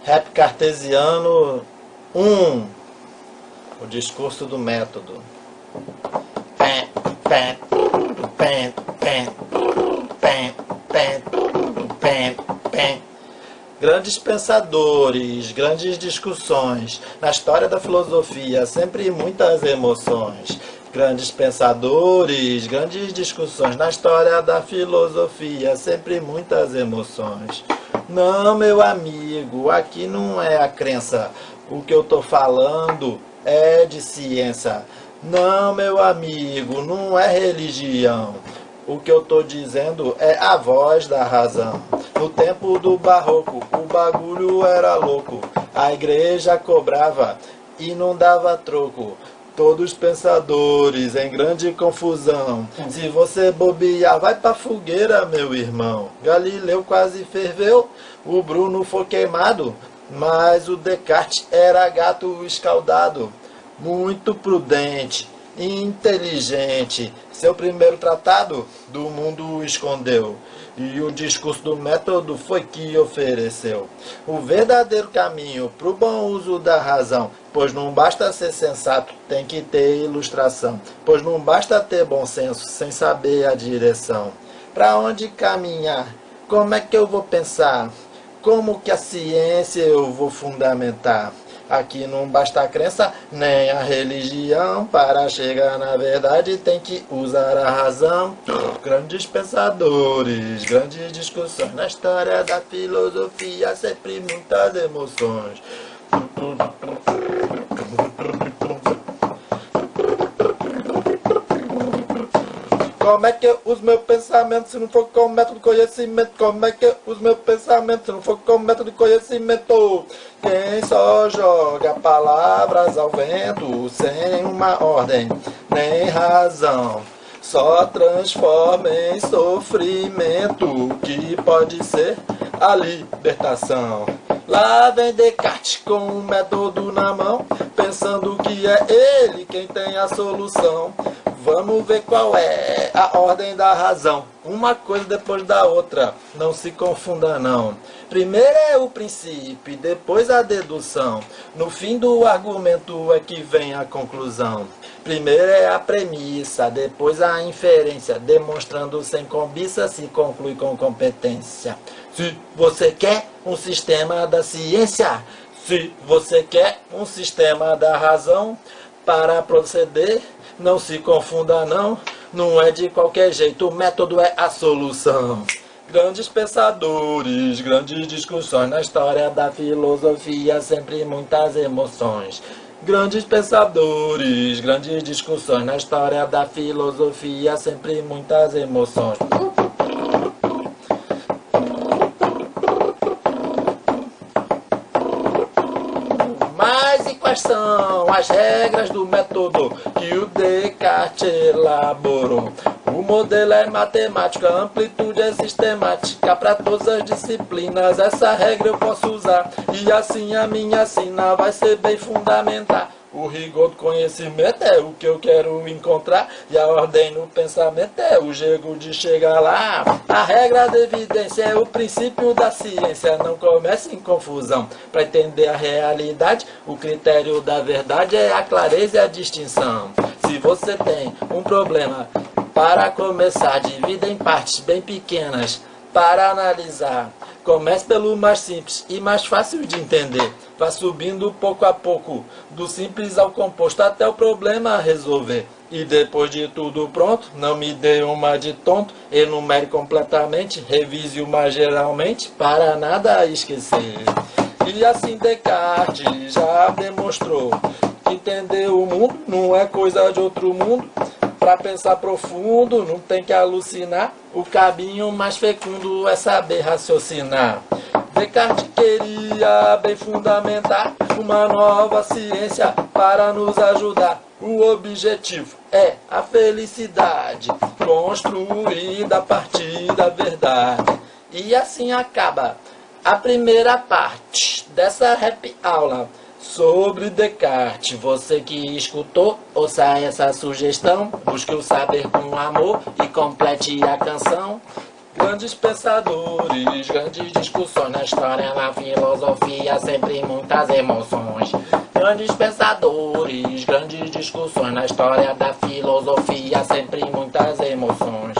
Rap cartesiano 1. O discurso do método. Pé, pé, pé, pé, pé, pé, pé, pé. Grandes pensadores, grandes discussões. Na história da filosofia, sempre muitas emoções. Grandes pensadores, grandes discussões. Na história da filosofia, sempre muitas emoções. Não, meu amigo, aqui não é a crença. O que eu tô falando é de ciência. Não, meu amigo, não é religião. O que eu tô dizendo é a voz da razão. No tempo do barroco, o bagulho era louco. A igreja cobrava e não dava troco. Todos pensadores em grande confusão. Se você bobear, vai pra fogueira, meu irmão. Galileu quase ferveu, o Bruno foi queimado, mas o Descartes era gato escaldado. Muito prudente, inteligente, seu primeiro tratado do mundo escondeu. E o discurso do método foi que ofereceu o verdadeiro caminho pro bom uso da razão. Pois não basta ser sensato, tem que ter ilustração. Pois não basta ter bom senso, sem saber a direção. Pra onde caminhar? Como é que eu vou pensar? Como que a ciência eu vou fundamentar? Aqui não basta a crença, nem a religião. Para chegar na verdade tem que usar a razão. Grandes pensadores, grandes discussões. Na história da filosofia, sempre muitas emoções. Como é que eu uso meu pensamento se não for com método de conhecimento? Como é que eu uso meu pensamento se não for com método de conhecimento? Quem só joga palavras ao vento, sem uma ordem nem razão, só transforma em sofrimento, que pode ser a libertação. Lá vem Descartes com o método na mão, pensando que é ele quem tem a solução. Vamos ver qual é a ordem da razão. Uma coisa depois da outra, não se confunda não. Primeiro é o princípio, depois a dedução. No fim do argumento é que vem a conclusão. Primeiro é a premissa, depois a inferência. Demonstrando sem cobiça, se conclui com competência. Se você quer um sistema da ciência, se você quer um sistema da razão, para proceder, não se confunda não, não é de qualquer jeito, o método é a solução. Grandes pensadores, grandes discussões, na história da filosofia, sempre muitas emoções. Grandes pensadores, grandes discussões, na história da filosofia, sempre muitas emoções. Mas e quais são as regras do método que o Descartes elaborou? O modelo é matemática, a amplitude é sistemática para todas as disciplinas. Essa regra eu posso usar e assim a minha sina vai ser bem fundamental. O rigor do conhecimento é o que eu quero encontrar e a ordem no pensamento é o jeito de chegar lá. A regra da evidência é o princípio da ciência, não comece em confusão. Para entender a realidade, o critério da verdade é a clareza e a distinção. Se você tem um problema, para começar, divida em partes bem pequenas para analisar. Comece pelo mais simples e mais fácil de entender. Vá subindo pouco a pouco, do simples ao composto, até o problema resolver. E depois de tudo pronto, não me dê uma de tonto, enumere completamente, revise uma geralmente, para nada esquecer. E assim Descartes já demonstrou que entender o mundo não é coisa de outro mundo. Para pensar profundo, não tem que alucinar. O caminho mais fecundo é saber raciocinar. Descartes queria bem fundamentar uma nova ciência para nos ajudar. O objetivo é a felicidade, construída a partir da verdade. E assim acaba a primeira parte dessa rap aula sobre Descartes. Você que escutou, ouça essa sugestão, busque o saber com amor e complete a canção. Grandes pensadores, grandes discussões na história, na filosofia, sempre muitas emoções. Grandes pensadores, grandes discussões na história da filosofia, sempre muitas emoções.